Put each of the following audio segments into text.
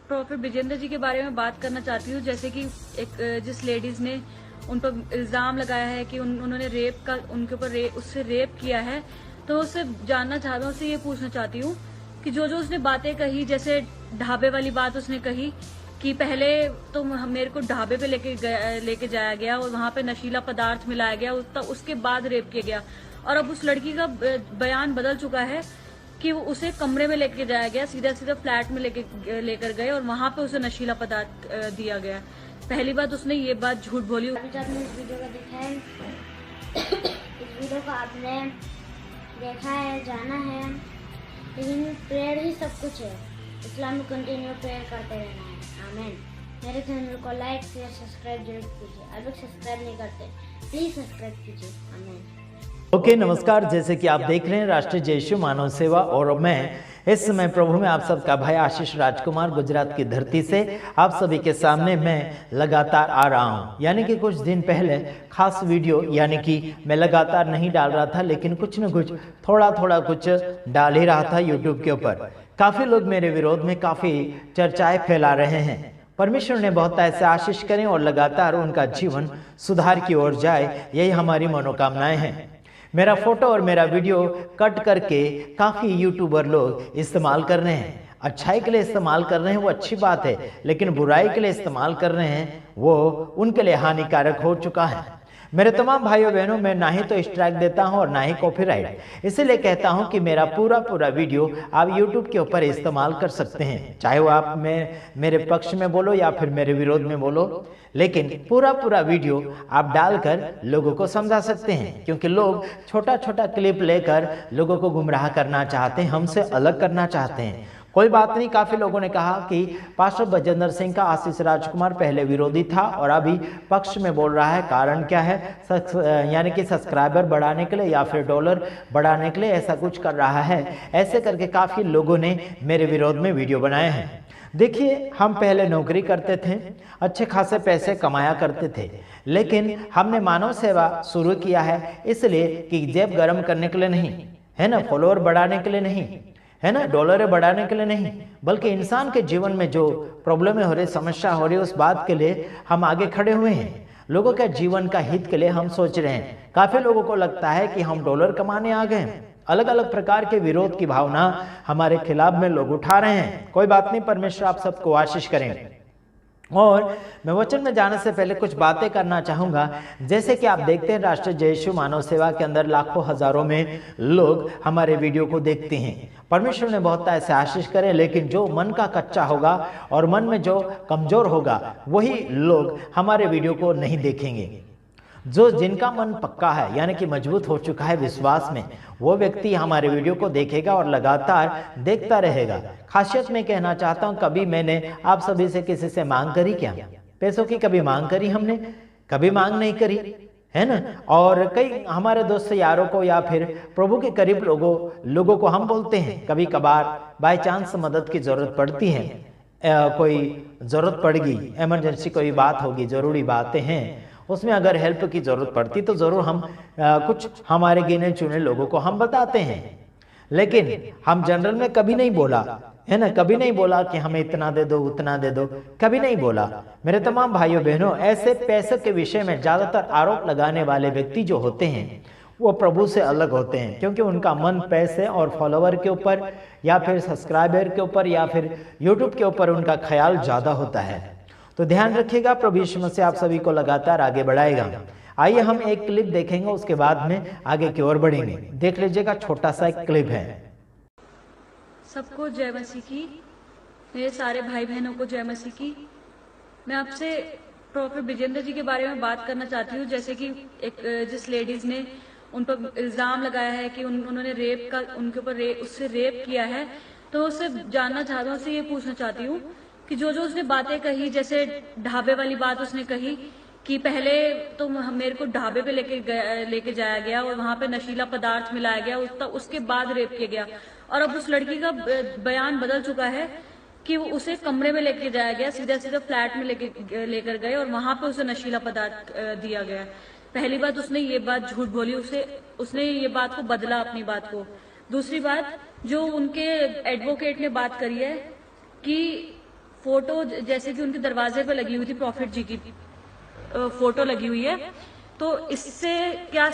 Professor Vijendra जी के बारे में बात करना चाहती हूँ। जैसे कि जिस लेडीज ने उन पर इल्जाम लगाया है कि उन्होंने उनके ऊपर उससे रेप किया है, तो उससे जानना चाहता हूँ, उससे ये पूछना चाहती हूँ कि जो उसने बातें कही, जैसे ढाबे वाली बात उसने कही कि पहले तो मेरे को ढाबे पे लेके जाया गया और वहां पे नशीला पदार्थ मिलाया गया, उसके बाद रेप किया गया। और अब उस लड़की का बयान बदल चुका है कि वो उसे कमरे में लेके जाया गया, सीधा फ्लैट में लेकर गए और वहां पे उसे नशीला पदार्थ दिया गया। पहली बात उसने ये बात झूठ बोली। आपने इस वीडियो को देखा है, इस वीडियो को आपने देखा है, जाना है, लेकिन प्रेयर ही सब कुछ है। इस्लाम में कंटिन्यू प्रेयर करते रहना है। आमीन। मेरे चैनल को लाइक शेयर सब्सक्राइब जरूर कीजिए। अभी सब्सक्राइब नहीं करते, प्लीज सब्सक्राइब कीजिए। आमीन। ओके, नमस्कार। जैसे कि आप देख रहे हैं राष्ट्रीय जय यीशु मानव सेवा, और मैं इस समय प्रभु में आप सबका भाई आशीष राजकुमार गुजरात की धरती से आप सभी के सामने मैं लगातार आ रहा हूं। यानी कि कुछ दिन पहले खास वीडियो यानी कि मैं लगातार नहीं डाल रहा था, लेकिन कुछ न कुछ थोड़ा थोड़ा कुछ डाल ही रहा था यूट्यूब के ऊपर। काफ़ी लोग मेरे विरोध में काफ़ी चर्चाएं फैला रहे हैं। परमेश्वर ने बहुत ऐसे आशीष करें और लगातार उनका जीवन सुधार की ओर जाए, यही हमारी मनोकामनाएं हैं। मेरा फोटो और मेरा वीडियो कट करके काफ़ी यूट्यूबर लोग इस्तेमाल कर रहे हैं। अच्छाई के लिए इस्तेमाल कर रहे हैं, वो अच्छी बात है, लेकिन बुराई के लिए इस्तेमाल कर रहे हैं, वो उनके लिए हानिकारक हो चुका है। मेरे तमाम भाइयों बहनों, मैं ना ही तो स्ट्राइक देता हूं और ना ही कॉपीराइट, इसलिए कहता हूं कि मेरा पूरा वीडियो आप YouTube के ऊपर इस्तेमाल कर सकते हैं, चाहे वो आप मेरे पक्ष में बोलो या फिर मेरे विरोध में बोलो, लेकिन पूरा वीडियो आप डालकर लोगों को समझा सकते हैं। क्योंकि लोग छोटा छोटा क्लिप लेकर लोगों को गुमराह करना चाहते हैं, हमसे अलग करना चाहते हैं। कोई बात नहीं। काफ़ी लोगों ने कहा कि पास्टर बजेंद्र सिंह का आशीष राजकुमार पहले विरोधी था और अभी पक्ष में बोल रहा है। कारण क्या है? यानी कि सब्सक्राइबर बढ़ाने के लिए या फिर डॉलर बढ़ाने के लिए ऐसा कुछ कर रहा है। ऐसे करके काफ़ी लोगों ने मेरे विरोध में वीडियो बनाए हैं। देखिए, हम पहले नौकरी करते थे, अच्छे खासे पैसे कमाया करते थे, लेकिन हमने मानव सेवा शुरू किया है इसलिए कि जेब गर्म करने के लिए नहीं, है ना, फॉलोअर बढ़ाने के लिए नहीं, है ना, डॉलर बढ़ाने के लिए नहीं, बल्कि इंसान के जीवन में जो प्रॉब्लम हो रही, समस्या हो रही है, उस बात के लिए हम आगे खड़े हुए हैं। लोगों के जीवन का हित के लिए हम सोच रहे हैं। काफी लोगों को लगता है कि हम डॉलर कमाने आ गए हैं। अलग अलग प्रकार के विरोध की भावना हमारे खिलाफ में लोग उठा रहे हैं। कोई बात नहीं, परमेश्वर आप सबको आशीष करें। और मैं वचन में जाने से पहले कुछ बातें करना चाहूंगा। जैसे कि आप देखते हैं राष्ट्रीय जय यीशु मानव सेवा के अंदर लाखों हजारों में लोग हमारे वीडियो को देखते हैं। परमेश्वर ने बहुत ऐसे आशीष करें, लेकिन जो मन का कच्चा होगा और मन में जो कमजोर होगा वही लोग हमारे वीडियो को नहीं देखेंगे। जिनका मन पक्का है यानी कि मजबूत हो चुका है विश्वास में, वो व्यक्ति हमारे वीडियो को देखेगा और लगातार देखता रहेगा। खासियत में कहना चाहता हूँ, कभी मैंने आप सभी से किसी से मांग करी क्या? पैसों की कभी मांग करी? हमने कभी मांग नहीं करी, है ना। और कई हमारे दोस्त यारों को या फिर प्रभु के करीब लोगों को हम बोलते हैं, कभी कभार बाय चांस मदद की जरूरत पड़ती है, कोई जरूरत पड़ेगी, इमरजेंसी कोई बात होगी, जरूरी बातें हैं, उसमें अगर हेल्प की जरूरत पड़ती तो जरूर हम कुछ हमारे गिने चुने लोगों को हम बताते हैं। लेकिन हम जनरल में कभी नहीं बोला, है ना, कभी नहीं बोला कि हमें इतना दे दो उतना दे दो, कभी नहीं बोला। मेरे तमाम भाइयों बहनों, ऐसे पैसे के विषय में ज्यादातर आरोप लगाने वाले व्यक्ति जो होते हैं वो प्रभु से अलग होते हैं, क्योंकि उनका मन पैसे और फॉलोवर के ऊपर या फिर सब्सक्राइबर के ऊपर या फिर यूट्यूब के ऊपर उनका ख्याल ज्यादा होता है। तो ध्यान रखिएगा, प्रभु यीशु मसीह आप सभी को लगातार आगे बढ़ाएगा। आइए हम एक क्लिप देखेंगे, उसके बाद में आगे की ओर बढ़ेंगे। देख लीजिएगा, छोटा सा एक क्लिप है। सबको जय मसीह की, मेरे सारे भाई बहनों को जय मसीह की। मैं आपसे प्रोफेसर विजेंद्र जी के बारे में बात करना चाहती हूँ। जैसे कि जिस लेडीज ने उन पर इल्जाम लगाया है कि उन्होंने उनके ऊपर उससे रेप किया है, तो उससे जानना चाहता हूँ, उससे ये पूछना चाहती हूँ कि जो उसने बातें कही, जैसे ढाबे वाली बात उसने कही कि पहले तो मेरे को ढाबे पे लेके जाया गया और वहां पे नशीला पदार्थ मिलाया गया, उसके बाद रेप किया गया। और अब उस लड़की का बयान बदल चुका है कि उसे कमरे में लेके जाया गया, सीधा फ्लैट में लेकर गए और वहां पे उसे नशीला पदार्थ दिया गया। पहली बात, उसने ये बात झूठ बोली, उसने ये बात को बदला, अपनी बात को। दूसरी बात, जो उनके एडवोकेट ने बात करी है कि फोटो जैसे कि उनके दरवाजे पे लगी हुई थी, प्रॉफिट जी की फोटो लगी हुई है। तो इससे क्या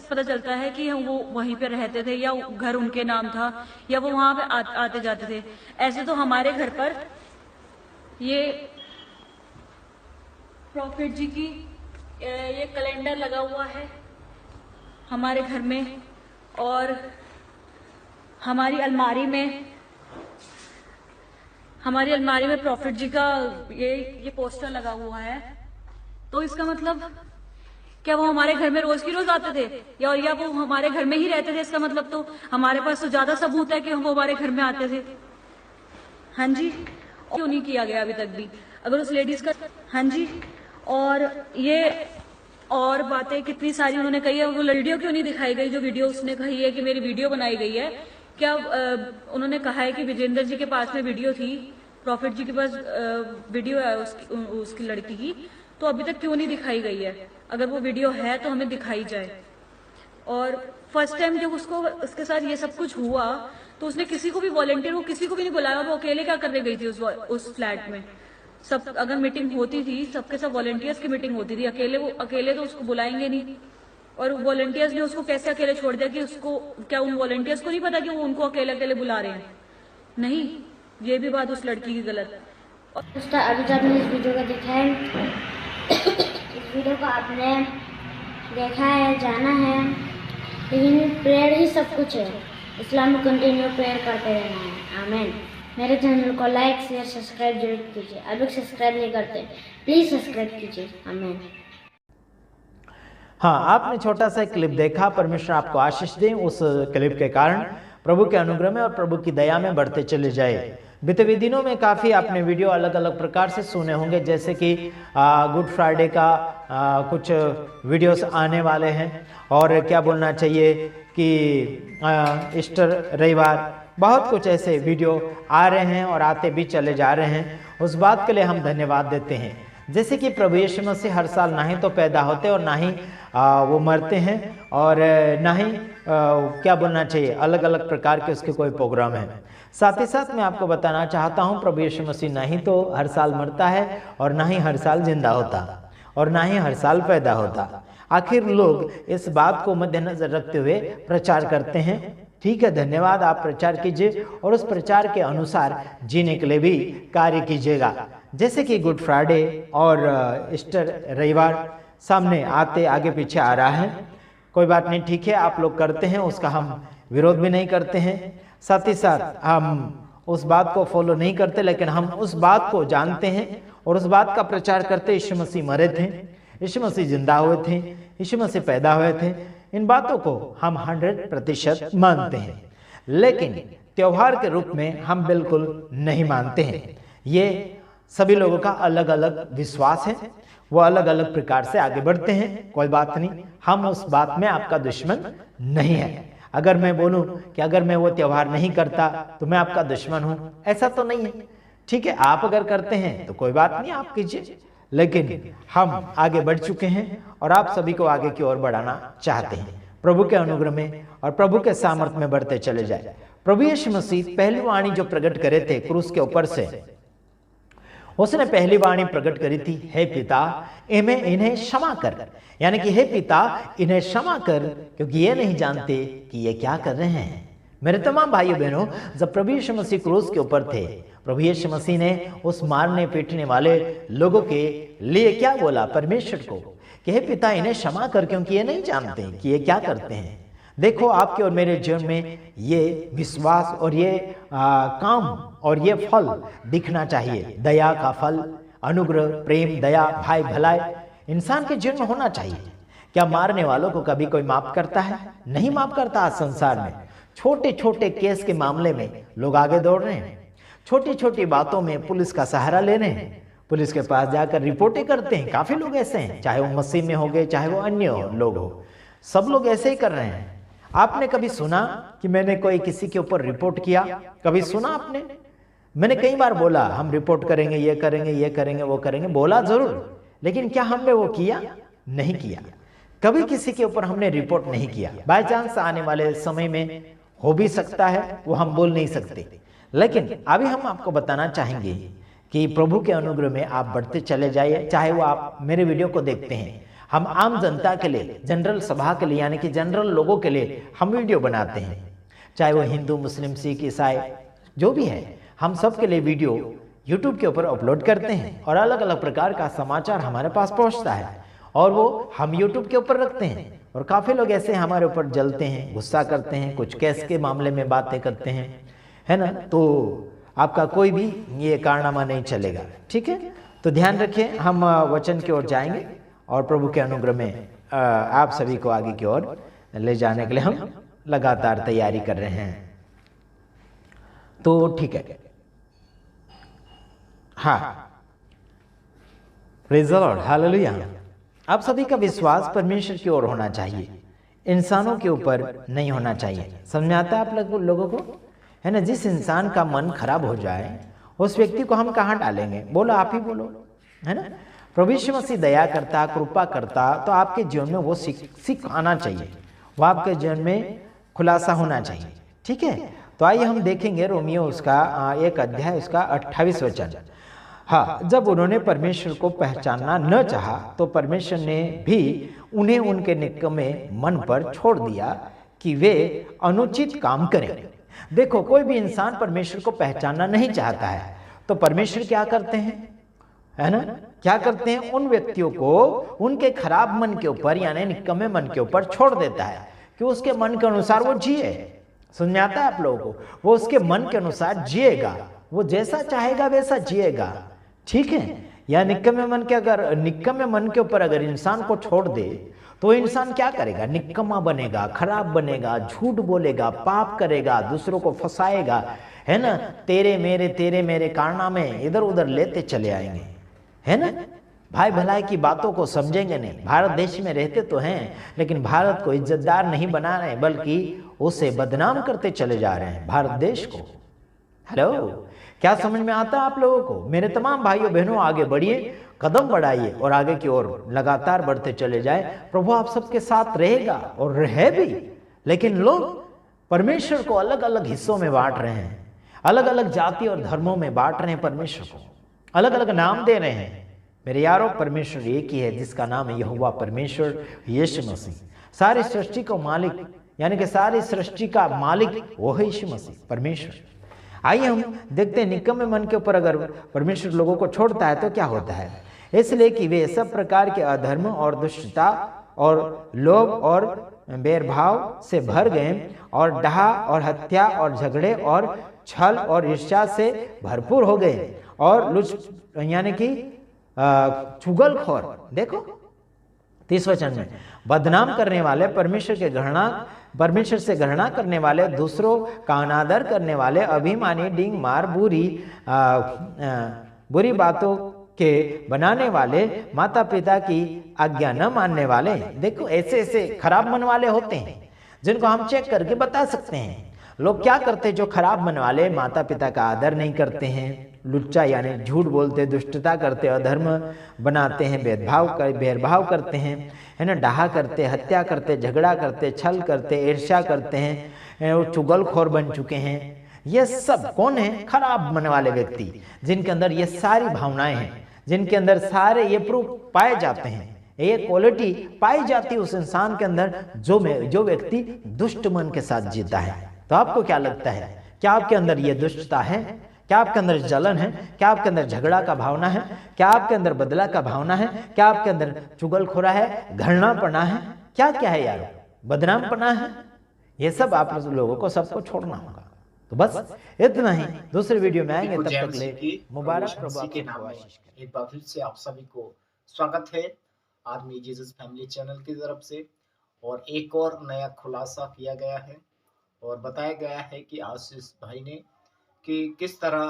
पता चलता है कि वो वहीं पे रहते थे या घर उनके नाम था या वो वहां पे आते जाते थे। ऐसे तो हमारे घर पर ये प्रॉफिट जी की ये कैलेंडर लगा हुआ है हमारे घर में, और हमारी अलमारी में प्रॉफिट जी का ये पोस्टर लगा हुआ है। तो इसका मतलब क्या वो हमारे घर में रोज की रोज आते थे या वो हमारे घर में ही रहते थे? इसका मतलब तो हमारे पास तो ज्यादा सबूत है कि वो हमारे घर में आते थे। हाँ जी, क्यों नहीं किया गया अभी तक भी? अगर उस लेडीज का, हाँ जी, और ये और बातें कितनी सारी उन्होंने कही है। वो वीडियो क्यों नहीं दिखाई गई, जो वीडियो उसने कही है कि मेरी वीडियो बनाई गई है? क्या उन्होंने कहा है कि विजेंद्र जी के पास में वीडियो थी, प्रॉफिट जी के पास वीडियो है उसकी लड़की की, तो अभी तक क्यों नहीं दिखाई गई है? अगर वो वीडियो है तो हमें दिखाई जाए। और फर्स्ट टाइम जब उसके साथ ये सब कुछ हुआ तो उसने किसी को भी वॉलंटियर को किसी को भी नहीं बुलाया। वो अकेले क्या करने गई थी उस फ्लैट में? सब अगर मीटिंग होती थी, सबके सब वॉलंटियर्स की मीटिंग होती थी, अकेले तो उसको बुलाएंगे नहीं। और वॉलंटियर्स ने उसको कैसे अकेले छोड़ दिया? कि उसको क्या उन वॉलंटियर्स को नहीं पता कि वो उनको अकेले अकेले बुला रहे हैं? नहीं, ये भी बात उस लड़की की गलत है। अभी जो आपने इस वीडियो को देखा है, इस वीडियो को आपने देखा है, जाना है, लेकिन प्रेयर ही सब कुछ है। इस्लाम में कंटिन्यू प्रेयर करते रहना है। आमीन। मेरे चैनल को लाइक शेयर सब्सक्राइब जरूर कीजिए। अभी सब्सक्राइब नहीं करते, प्लीज सब्सक्राइब कीजिए। आमीन। हाँ, आपने छोटा सा क्लिप देखा। परमेश्वर आपको आशीष दे। उस क्लिप के कारण प्रभु के अनुग्रह में और प्रभु की दया में बढ़ते चले जाए। बीते हुए दिनों में काफ़ी आपने वीडियो अलग अलग प्रकार से सुने होंगे, जैसे कि गुड फ्राइडे का कुछ वीडियोस आने वाले हैं, और क्या बोलना चाहिए कि ईस्टर रविवार, बहुत कुछ ऐसे वीडियो आ रहे हैं और आते भी चले जा रहे हैं। उस बात के लिए हम धन्यवाद देते हैं। जैसे कि प्रभु यीशु मसीह हर साल ना ही तो पैदा होते और ना ही वो मरते हैं, और ना ही क्या बोलना चाहिए अलग अलग प्रकार के उसके कोई प्रोग्राम है। साथ ही साथ मैं आपको बताना चाहता हूँ, प्रभु यीशु मसीह ना ही तो हर साल मरता है और ना ही हर साल जिंदा होता और ना ही हर साल पैदा होता। आखिर लोग इस बात को मद्देनजर रखते हुए प्रचार करते हैं। ठीक है, धन्यवाद, आप प्रचार कीजिए और उस प्रचार के अनुसार जीने के लिए भी कार्य कीजिएगा। जैसे कि गुड फ्राइडे और ईस्टर रविवार सामने आते आगे पीछे आ रहा है, कोई बात नहीं, ठीक है, आप लोग करते हैं, उसका हम विरोध भी नहीं करते हैं। साथ ही साथ हम उस बात को फॉलो नहीं करते, लेकिन हम उस बात को जानते हैं और उस बात का प्रचार करते। यीशु मसीह मरे थे, यीशु मसीह जिंदा हुए थे, यीशु मसीह पैदा हुए थे। इन बातों को हम 100% मानते हैं, लेकिन त्योहार के रूप में हम बिल्कुल नहीं मानते हैं। ये सभी लोगों का अलग अलग विश्वास है, वो अलग अलग प्रकार से आगे बढ़ते हैं। कोई बात नहीं, हम उस बात में आपका दुश्मन नहीं है। अगर मैं बोलूं कि अगर मैं वो त्योहार नहीं करता तो मैं आपका दुश्मन हूं, ऐसा तो नहीं है। ठीक है, आप अगर करते हैं तो कोई बात नहीं, आप कीजिए, लेकिन हम आगे बढ़ चुके हैं और आप सभी को आगे की ओर बढ़ाना चाहते हैं। प्रभु के अनुग्रह में और प्रभु के सामर्थ्य में बढ़ते चले जाए। प्रभु यीशु मसीह पहली वाणी जो प्रकट करे थे क्रूस के ऊपर से, उसने पहली वाणी प्रकट करी थी, हे पिता इन्हें क्षमा कर, यानी कि हे पिता इन्हें क्षमा कर, क्योंकि ये नहीं जानते कि ये क्या कर रहे हैं। मेरे तमाम भाइयों बहनों, जब प्रभु यीशु मसीह क्रूस के ऊपर थे, प्रभु यीशु मसीह ने उस मारने पीटने वाले लोगों के लिए क्या बोला? परमेश्वर को कि हे पिता इन्हें क्षमा कर, क्योंकि ये नहीं जानते कि ये क्या करते हैं। देखो, आपके और मेरे जीवन में ये विश्वास और ये काम और ये फल दिखना चाहिए। दया का फल, अनुग्रह, प्रेम, दया, भाई भलाई इंसान के जीवन में होना चाहिए। क्या मारने वालों को कभी कोई माफ करता है? नहीं माफ करता। आज संसार में छोटे छोटे केस के मामले में लोग आगे दौड़ रहे हैं, छोटी छोटी बातों में पुलिस का सहारा ले रहे हैं, पुलिस के पास जाकर रिपोर्टें करते हैं। काफी लोग ऐसे हैं, चाहे वो मसीह में हो गए, चाहे वो अन्य लोग हो, सब लोग ऐसे ही कर रहे हैं। आपने कभी सुना कि मैंने कोई किसी के ऊपर रिपोर्ट किया? कभी सुना आपने? मैंने कई बार बोला हम रिपोर्ट करेंगे, ये करेंगे, ये करेंगे, वो करेंगे, बोला जरूर, लेकिन क्या हमने वो किया? नहीं किया। कभी किसी के ऊपर हमने रिपोर्ट नहीं किया। बाय चांस आने वाले समय में हो भी सकता है, वो हम बोल नहीं सकते, लेकिन अभी हम आपको बताना चाहेंगे कि प्रभु के अनुग्रह में आप बढ़ते चले जाइए। चाहे वो आप मेरे वीडियो को देखते हैं, हम आम जनता के लिए, जनरल सभा के लिए, यानी कि जनरल लोगों के लिए हम वीडियो बनाते हैं, चाहे वो हिंदू, मुस्लिम, सिख, ईसाई जो भी है, हम सब के लिए वीडियो यूट्यूब के ऊपर अपलोड करते हैं और अलग अलग प्रकार का समाचार हमारे पास पहुंचता है और वो हम यूट्यूब के ऊपर रखते हैं। और काफ़ी लोग ऐसे हमारे ऊपर जलते हैं, गुस्सा करते हैं, कुछ केस के मामले में बातें करते हैं, है ना। तो आपका कोई भी ये कारनामा नहीं चलेगा, ठीक है। तो ध्यान रखिए, हम वचन की ओर जाएंगे और प्रभु के अनुग्रह में आप सभी को आगे की ओर ले जाने के लिए हम लगातार तैयारी कर रहे हैं। तो ठीक है, हाँ, प्रेज़ द लॉर्ड, हालेलुया। आप सभी का विश्वास परमेश्वर की ओर होना चाहिए, इंसानों के ऊपर नहीं होना चाहिए। समझ में आता है आप लोगों को, है ना। जिस इंसान का मन खराब हो जाए उस व्यक्ति को हम कहाँ डालेंगे? बोलो, आप ही बोलो, है ना। प्रभु यीशु मसीह दया करता, कृपा करता, तो आपके जीवन में वो सीख आना चाहिए, वो आपके जीवन में खुलासा होना चाहिए, ठीक है। तो आइए हम देखेंगे रोमियो उसका 1 अध्याय उसका 28 वचन। हाँ, जब उन्होंने परमेश्वर को पहचानना न चाहा तो परमेश्वर ने भी उन्हें उनके निकम्मे मन पर छोड़ दिया कि वे अनुचित काम करें। देखो, कोई भी इंसान परमेश्वर को पहचानना नहीं चाहता है, तो परमेश्वर क्या करते हैं, है ना, क्या करते हैं? उन व्यक्तियों को उनके खराब मन के ऊपर, यानी निकम्मे मन के ऊपर छोड़ देता है कि उसके मन के अनुसार वो जिए। समझ में आता है आप लोगों को? वो उसके मन के अनुसार जिएगा, वो जैसा चाहेगा वैसा जिएगा, ठीक है। या निकम्मे मन के, अगर निकम्मे मन के ऊपर अगर इंसान को छोड़ दे तो इंसान क्या करेगा? निकम्मा बनेगा, खराब बनेगा, झूठ बोलेगा, पाप करेगा, दूसरों को फंसाएगा, है ना। तेरे मेरे कारनामे इधर उधर लेते चले आएंगे, है ना। भाई भलाई की बातों को समझेंगे नहीं। भारत देश में रहते तो हैं, लेकिन भारत को इज्जतदार नहीं बना रहे, बल्कि उसे बदनाम करते चले जा रहे हैं, भारत देश को। हेलो, क्या समझ में आता है आप लोगों को? मेरे तमाम भाइयों बहनों, आगे बढ़िए, कदम बढ़ाइए और आगे की ओर लगातार बढ़ते चले जाए। प्रभु आप सबके साथ रहेगा और रहे भी। लेकिन लोग परमेश्वर को अलग अलग हिस्सों में बांट रहे हैं, अलग अलग जाति और धर्मों में बांट रहे हैं, परमेश्वर को अलग अलग नाम दे रहे हैं। मेरे यारों, परमेश्वर एक ही है जिसका नाम है यहोवा परमेश्वर यीशु मसीह। सारी सृष्टि को मालिक, यानी कि सारी सृष्टि का मालिक वो है यीशु मसीह, परमेश्वर। आइए हम देखते हैं, निकम्मे मन के ऊपर अगर परमेश्वर लोगों को छोड़ता है तो क्या होता है। इसलिए कि वे सब प्रकार के अधर्म और दुष्टता और लोभ और बैरभाव से भर गए और डाह और हत्या और झगड़े और छल और ईर्ष्या से भरपूर हो गए और लुच, यानी कि चुगलखोर। देखो 30 वचन में, बदनाम करने वाले, परमेश्वर से घृणा करने वाले, दूसरों का अनादर करने वाले, अभिमानी, डींग मार, बुरी बातों के बनाने वाले, माता पिता की आज्ञा न मानने वाले। देखो, ऐसे ऐसे खराब मन वाले होते हैं जिनको हम चेक करके बता सकते हैं। लोग क्या करते हैं? जो खराब मन वाले, माता पिता का आदर नहीं करते हैं, लुच्चा यानी झूठ बोलते, दुष्टता करते, अधर्म बनाते हैं, भेदभाव करते हैं, है ना, डाहा करते, हत्या करते, झगड़ा करते, छल करते, ईर्ष्या करते हैं, वो चुगलखोर बन चुके हैं। ये सब कौन है? खराब मन वाले व्यक्ति, जिनके अंदर ये सारी भावनाएं हैं, जिनके अंदर सारे ये प्रूफ पाए जाते हैं, ये क्वालिटी पाई जाती है उस इंसान के अंदर जो व्यक्ति दुष्ट मन के साथ जीता है। तो आपको क्या लगता है? क्या आपके अंदर ये दुष्टता है? क्या आपके अंदर जलन है? क्या आपके अंदर झगड़ा का भावना है? क्या आपके अंदर बदला का भावना है? क्या आपके अंदर चुगलखोरा है, घृणापना है? क्या क्या है यार? बदनामपना है? ये सब आप लोगों को सबको छोड़ना होगा। तो बस इतना ही, दूसरे वीडियो में आएंगे, तब तक ले मुबारक प्रभु के नाम में एक बार फिर से आप सभी को स्वागत है आर्मी जीसस फैमिली चैनल की तरफ से। और एक और नया खुलासा किया गया है और बताया गया है कि आशीष भाई ने कि किस तरह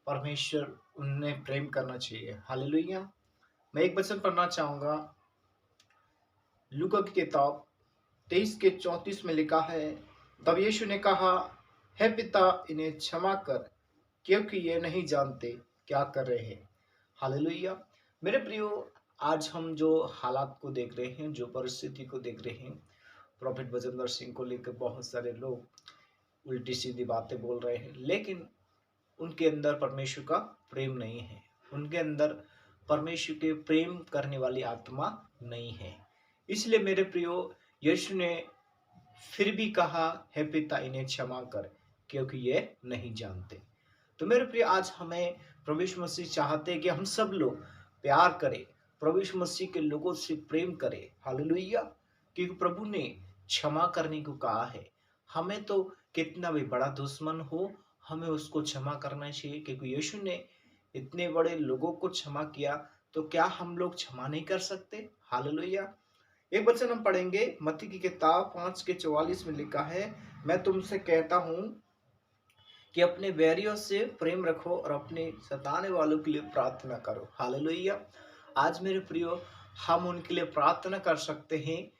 परमेश्वर उन्हें प्रेम करना चाहिए। हालेलुया। मैं एक वचन पढ़ना चाहूंगा, लूका की किताब 23:34 में लिखा है, तब यीशु ने कहा, हे पिता, इन्हें क्षमा कर, क्योंकि ये नहीं जानते क्या कर रहे हैं। हालेलुया। मेरे प्रियो, आज हम जो हालात को देख रहे हैं, जो परिस्थिति को देख रहे हैं, प्रॉफिट बजेंद्र सिंह को लेकर बहुत सारे लोग उल्टी सीधी बातें बोल रहे हैं, लेकिन उनके अंदर परमेश्वर का प्रेम नहीं है, उनके अंदर परमेश्वर के प्रेम करने वाली आत्मा नहीं है। इसलिए मेरे प्रियो, यीशु ने फिर भी कहा, हे पिता इन्हें क्षमा कर, क्योंकि ये नहीं जानते। तो मेरे प्रिय, आज हमें प्रभु यीशु मसीह चाहते हैं कि हम सब लोग प्यार करें, प्रभु यीशु मसीह के लोगों से प्रेम करें। हालेलुया। क्योंकि प्रभु ने क्षमा करने को कहा है। हमें तो कितना भी बड़ा दुश्मन हो, हमें उसको क्षमा करना चाहिए, क्योंकि यीशु ने इतने बड़े लोगों को क्षमा किया, तो क्या हम लोग क्षमा नहीं कर सकते? हालेलुया। एक वचन हम पढ़ेंगे, मत्ती की किताब 5:44 में लिखा है, मैं तुमसे कहता हूं कि अपने बैरियों से प्रेम रखो और अपने सताने वालों के लिए प्रार्थना करो। हालेलुया। आज मेरे प्रियो, हम उनके लिए प्रार्थना कर सकते हैं,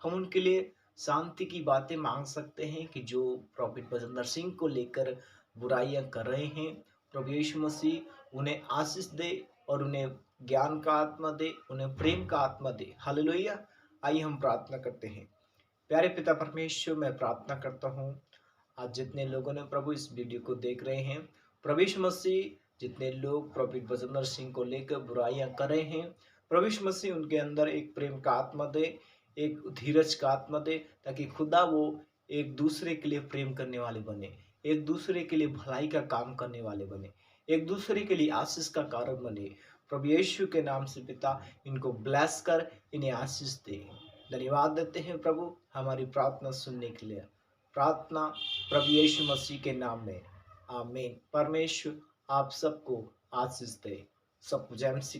हम उनके लिए शांति की बातें मांग सकते हैं कि जो प्रॉफिट बजेंद्र सिंह को लेकर बुराइयां कर रहे हैं, प्रभु यीशु मसीह उन्हें आशीष दे और उन्हें ज्ञान का आत्मा दे, उन्हें प्रेम का आत्मा दे। हालेलुया। आइए हम प्रार्थना करते हैं। प्यारे पिता परमेश्वर, मैं प्रार्थना करता हूँ आज जितने लोगों ने प्रभु इस वीडियो को देख रहे हैं, प्रभु यीशु मसीह जितने लोग प्रॉफिट बजेंद्र सिंह को लेकर बुराइयां कर रहे हैं, प्रभु यीशु मसीह उनके अंदर एक प्रेम का आत्मा दे, एक धीरज का आत्मा दे, ताकि खुदा वो एक दूसरे के लिए प्रेम करने वाले बने, एक दूसरे के लिए भलाई का काम करने वाले बने, एक दूसरे के लिए आशीष का कारण बने। प्रभु यीशु के नाम से पिता, इनको ब्लेस कर, इन्हें आशीष दे। धन्यवाद देते हैं प्रभु हमारी प्रार्थना सुनने के लिए। प्रार्थना प्रभु यीशु मसीह के नाम में, आमीन। परमेश्वर आप सबको आशीष दे। सबको जय मसीह।